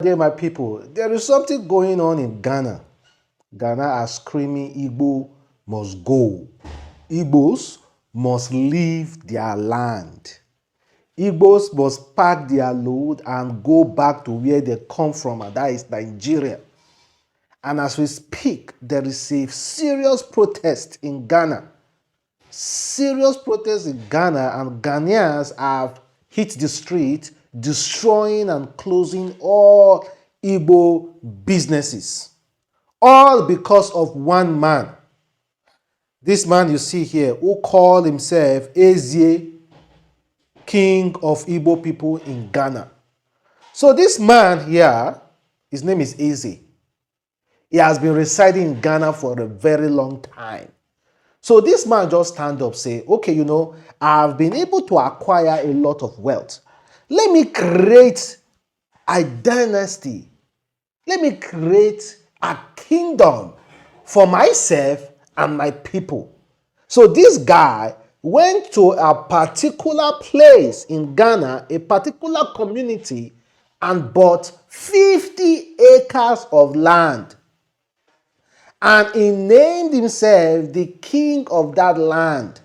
Dear my people, there is something going on in Ghana. Ghana are screaming Igbo must go. Igbos must leave their land. Igbos must pack their load and go back to where they come from, and that is Nigeria. And as we speak, there is a serious protest in Ghana. Serious protest in Ghana, and Ghanaians have hit the street, destroying and closing all Igbo businesses. All because of one man. This man you see here, who called himself Ezie, king of Igbo people in Ghana. So this man here, his name is Eze. He has been residing in Ghana for a very long time. So this man just stand up, say, okay, I've been able to acquire a lot of wealth. Let me create a dynasty. Let me create a kingdom for myself and my people. So this guy went to a particular place in Ghana, a particular community, and bought 50 acres of land. And he named himself the king of that land.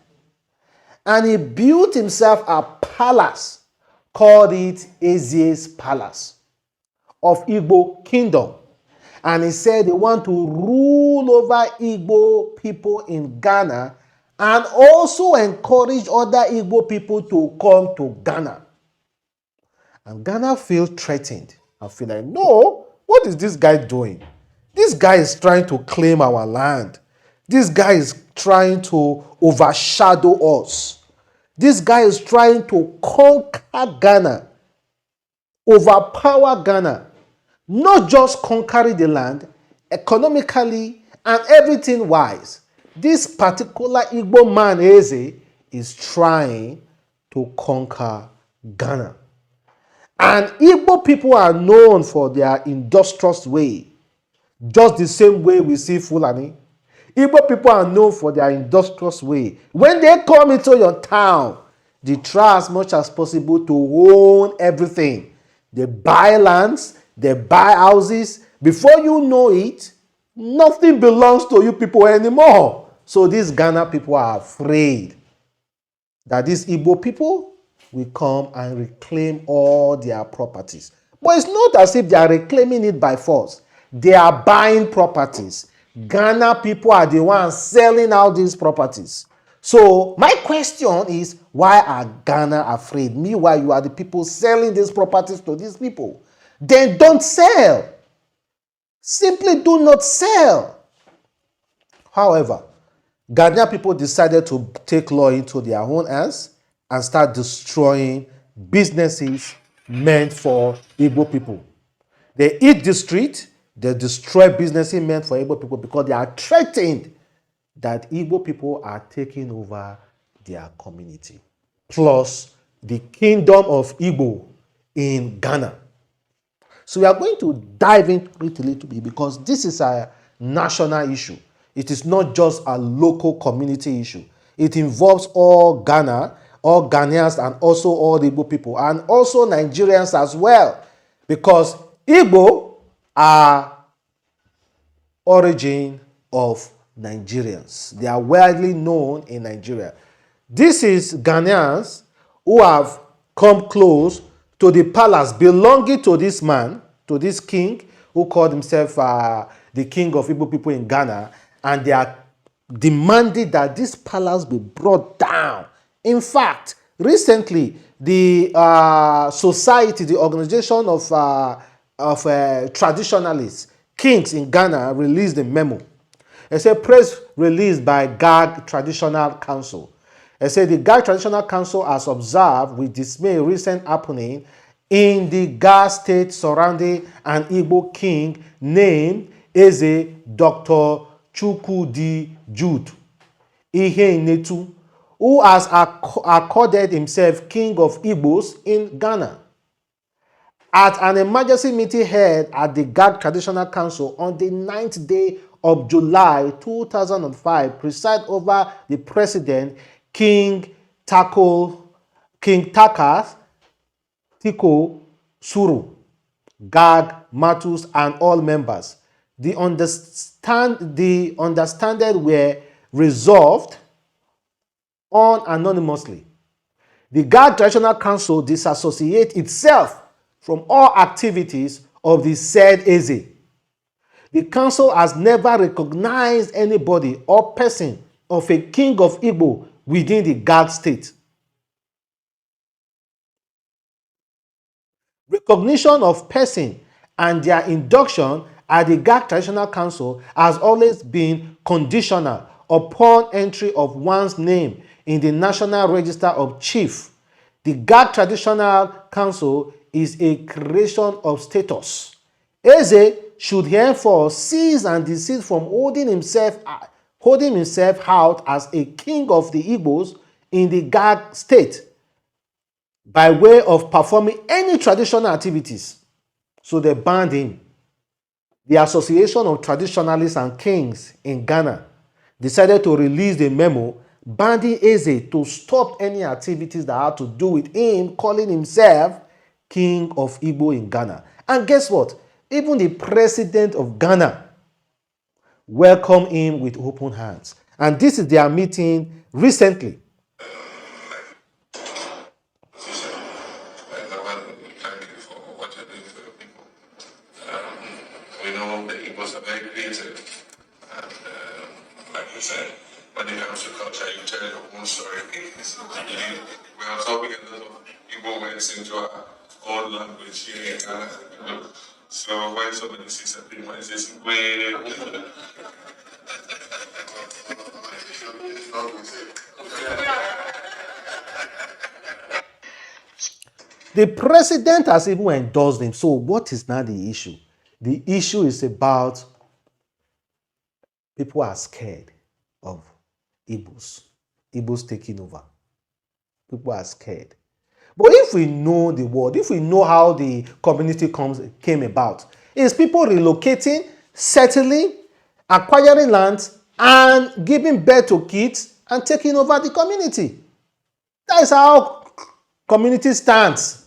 And he built himself a palace, called it Eze's Palace of Igbo Kingdom. And he said they want to rule over Igbo people in Ghana and also encourage other Igbo people to come to Ghana. And Ghana feel threatened and feel like, no, what is this guy doing? This guy is trying to claim our land. This guy is trying to overshadow us. This guy is trying to conquer Ghana, overpower Ghana. Not just conquering the land, economically and everything wise. This particular Igbo man, Eze, is trying to conquer Ghana. And Igbo people are known for their industrious way. Just the same way we see Fulani. Igbo people are known for their industrious way. When they come into your town, they try as much as possible to own everything. They buy lands, they buy houses. Before you know it, nothing belongs to you people anymore. So these Ghana people are afraid that these Igbo people will come and reclaim all their properties. But it's not as if they are reclaiming it by force. They are buying properties. Ghana people are the ones selling out these properties. So my question is, why are Ghana afraid? Meanwhile, you are the people selling these properties to these people. Then don't sell. Simply do not sell. However, Ghanaian people decided to take law into their own hands and start destroying businesses meant for Igbo people. They hit the street, they destroy businesses meant for Igbo people because they are threatened that Igbo people are taking over their community. Plus the kingdom of Igbo in Ghana. So we are going to dive into it a little bit because this is a national issue. It is not just a local community issue. It involves all Ghana, all Ghanaians, and also all the Igbo people, and also Nigerians as well. Because Igbo are origin of Nigerians. They are widely known in Nigeria. This is Ghanaians who have come close to the palace belonging to this man, to this king, who called himself the king of Igbo people in Ghana, and they are demanding that this palace be brought down. In fact, recently, the society, the organization of traditionalists, kings in Ghana, released a memo. It's a press release by GAG Traditional Council. It said the GAG Traditional Council has observed with dismay recent happening in the GAG state surrounding an Igbo king named Eze Dr. Chukwudi Jude Ihe Netu, who has accorded himself king of Igbos in Ghana. At an emergency meeting held at the GAG Traditional Council on the 9th day of July 2005, preside over the president, King Takas Tiko Suru, GAG Matus, and all members. The understanded were resolved on anonymously. The Gad Traditional Council disassociates itself from all activities of the said Eze. The council has never recognized anybody or person of a king of Igbo within the Gad state. Recognition of person and their induction at the Gad Traditional Council has always been conditional upon entry of one's name in the National Register of Chiefs. The Gad Traditional Council is a creation of status. Eze should henceforth cease and desist from holding himself out as a king of the Igbos in the Gad state by way of performing any traditional activities. So they banned him. The Association of Traditionalists and Kings in Ghana decided to release a memo banning Eze to stop any activities that had to do with him calling himself King of Igbo in Ghana. And guess what? Even the president of Ghana welcomed him with open hands. And this is their meeting recently. We know the Igbos are very creative, and like I said, when it comes to culture, you tell your own story. We are talking a lot of Igbo words into our own language here in Ghana. So when somebody says something, when it says the president has even endorsed him. So what is now the issue? The issue is about people are scared of Igbos taking over. People are scared. But if we know the word, if we know how the community came about, it's people relocating, settling, acquiring land, and giving birth to kids and taking over the community. That is how community stands.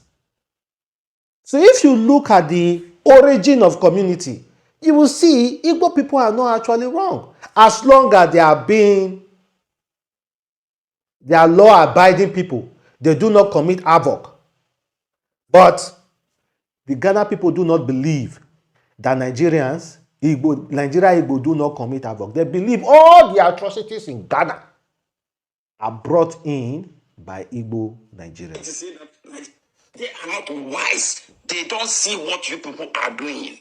So if you look at the origin of community, you will see Igbo people are not actually wrong. As long as they are law-abiding people, they do not commit havoc. But the Ghana people do not believe that Nigeria Igbo do not commit havoc. They believe all the atrocities in Ghana are brought in by Igbo Nigerians. To say that they are not wise. They don't see what you people are doing.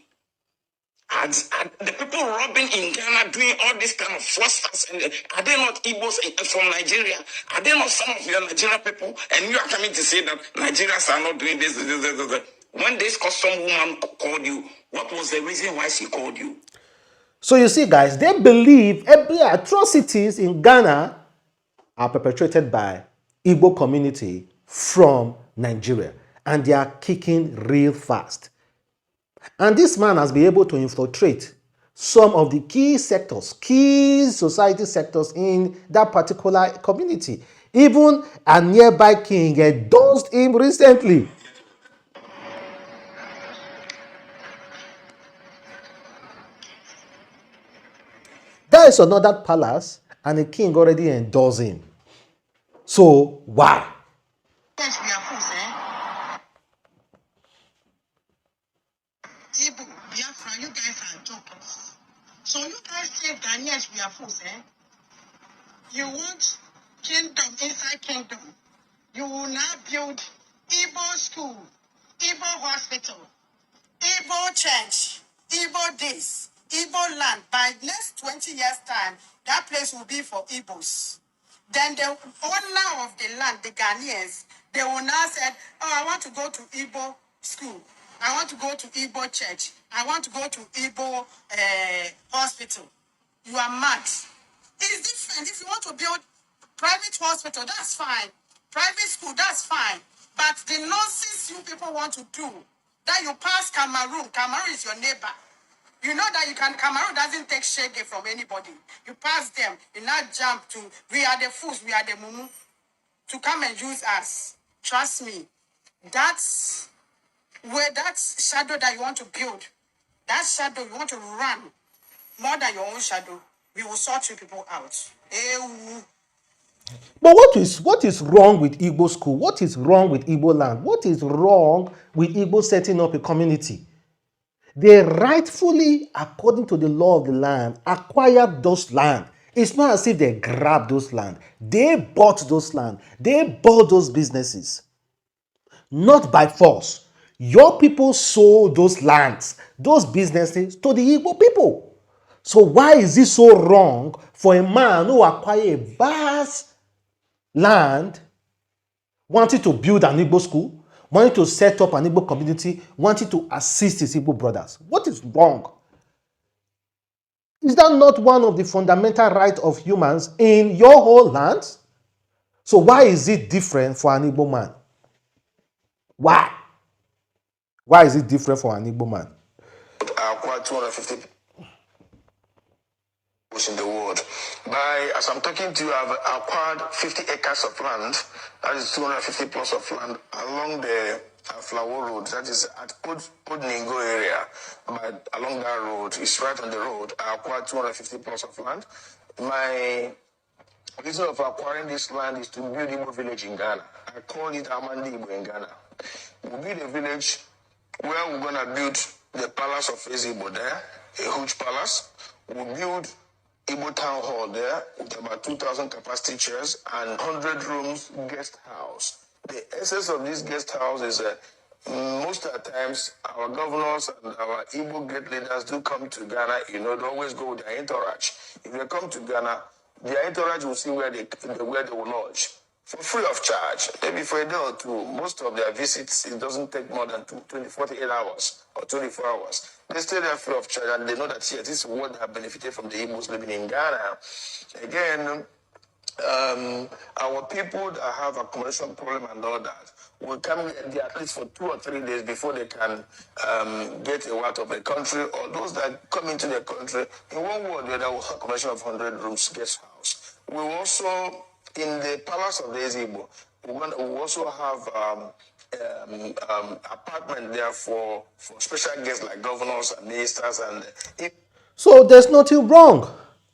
And the people robbing in Ghana doing all this kind of frosters, are they not Igbos from Nigeria? Are they not some of your Nigerian people? And you are coming to say that Nigerians are not doing this. When this custom woman called you, what was the reason why she called you? So you see, guys, they believe every atrocities in Ghana are perpetrated by Igbo community from Nigeria. And they are kicking real fast. And this man has been able to infiltrate some of the key sectors, key society sectors in that particular community. Even a nearby king endorsed him recently. There is another palace, and the king already endorsed him. So why? Yes, we are fools, eh? Igbo, Biafra, you guys are jokers. So you guys say Ghanaians, we are fools, eh? You want kingdom inside kingdom. You will now build Igbo school, Igbo hospital, Igbo church, Igbo this, Igbo land. By next 20 years' time, that place will be for Igbos. Then the owner of the land, the Ghanaians, they will now say, oh, I want to go to Igbo school. I want to go to Igbo church. I want to go to Igbo hospital. You are mad. It's different. If you want to build private hospital, that's fine. Private school, that's fine. But the nonsense you people want to do, that you pass Cameroon. Cameroon is your neighbor. You know that Cameroon doesn't take shege from anybody. You pass them, you now jump to, we are the fools, we are the mumu, to come and use us. Trust me. That's where that shadow that you want to build That shadow, you want to run more than your own shadow, we will sort you people out. But what is wrong with Igbo school? What is wrong with Igbo land? What is wrong with Igbo setting up a community? They rightfully, according to the law of the land, acquired those land. It's not as if they grabbed those land. They bought those land. They bought those businesses. Not by force. Your people sold those lands, those businesses to the Igbo people. So why is it so wrong for a man who acquired a vast land, wanting to build an Igbo school, wanting to set up an Igbo community, wanting to assist his Igbo brothers? What is wrong? Is that not one of the fundamental rights of humans in your whole land? So why is it different for an Igbo man? Why? Why is it different for an Igbo man? Acquired 250 in the world. As I'm talking to you, I've acquired 50 acres of land. That is 250 plus of land along the Flower Road. That is at Old Ningo area. But along that road, it's right on the road. I acquired 250 plus of land. My reason of acquiring this land is to build Igbo village in Ghana. I call it Amandi Igbo in Ghana. We build a village where we're gonna build the palace of Igbo there, a huge palace. We build Igbo town hall there with about 2,000 capacity chairs and 100 rooms guest house. The essence of this guest house is most of the times our governors and our Igbo great leaders do come to Ghana. They always go with their entourage. If they come to Ghana, their entourage will see where they will lodge for free of charge. Maybe for a day or two. Most of their visits, it doesn't take more than 48 hours or 24 hours. They stay there free of charge, and they know that, yes, this is what they have benefited from the Igbos living in Ghana. Again, our people that have accommodation problem and all that will come there at least for 2 or 3 days before they can get out of the country, or those that come into the country in one word where there was accommodation of 100 rooms guest house. We also, in the palace of the Igbo, we also have apartment there for special guests like governors and ministers and. So there's nothing wrong.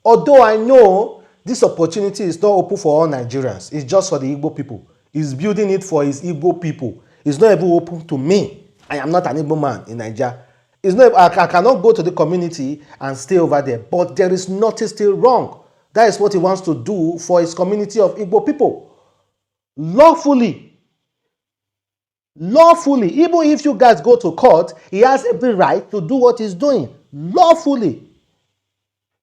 Although I know this opportunity is not open for all Nigerians. It's just for the Igbo people. He's building it for his Igbo people. It's not even open to me. I am not an Igbo man in Nigeria. It's not, I cannot go to the community and stay over there. But there is nothing still wrong. That is what he wants to do for his community of Igbo people. Lawfully. Lawfully. Even if you guys go to court, he has every right to do what he's doing. Lawfully.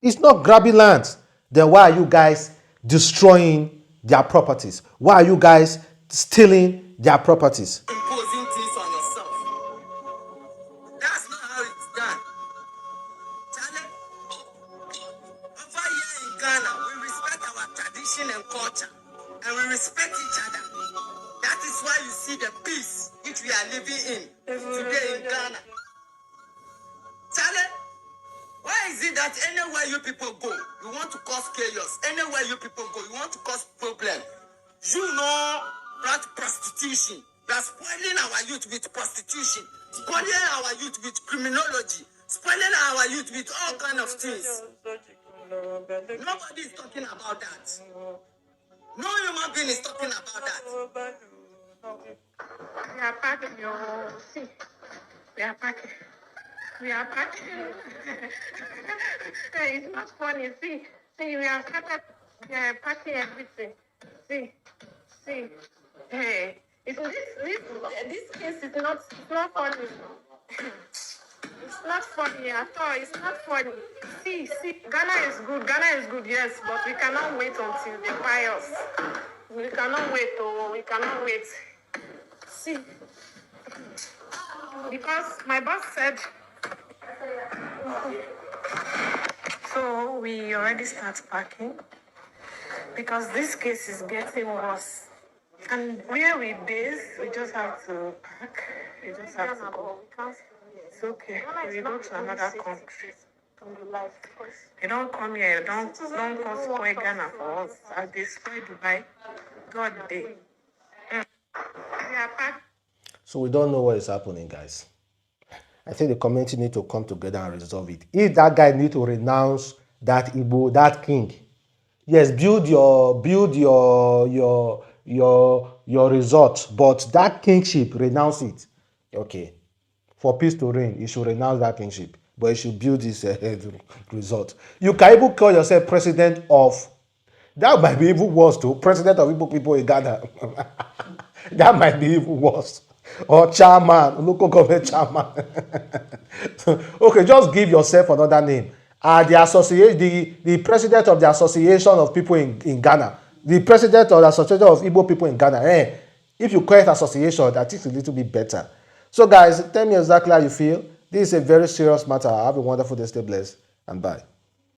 It's not grabbing land. Then why are you guys destroying their properties? Why are you guys stealing their properties? Imposing things on yourself. That's not how it's done. Charlie, over here in Ghana, we respect our tradition and culture, and we respect each other. That is why you see the peace which we are living in today in Ghana. Charlie, why is it that anywhere you people go, you want to cause chaos? Anywhere you people go, you want to cause problem? You know that prostitution. You are spoiling our youth with prostitution, spoiling our youth with criminology, spoiling our youth with all kind of things. Nobody is talking about that. No human being is talking about that. We are packing your see. We are packing. We are packing. It's not funny. See, we are started. We are packing everything. See. Hey, this case is not funny. It's not funny at all. It's not funny. See, Ghana is good. Ghana is good, yes, but we cannot wait until they buy us. We cannot wait. Oh, we cannot wait. See, because my boss said. So we already start packing because this case is getting worse. And where we base, we just have to pack. We just have to go. It's okay. We go to another country. You don't come here. Don't cause spoil Ghana for us. As they spoil Dubai, God day. We are packed. So we don't know what is happening, guys. I think the community need to come together and resolve it. If that guy need to renounce that Igbo, that king, yes, build your resort, but that kingship, renounce it. Okay, for peace to reign, you should renounce that kingship, but you should build this resort. You can even call yourself president of. That might be even worse too. President of Igbo people in Ghana. That might be even worse. Or chairman, local government chairman. Okay, just give yourself another name. The association, the president of the association of people in Ghana, the president of the association of Igbo people in Ghana. If you call it association, I think it's a little bit better. So guys, tell me exactly how you feel. This is a very serious matter. Have a wonderful day. Stay blessed and bye.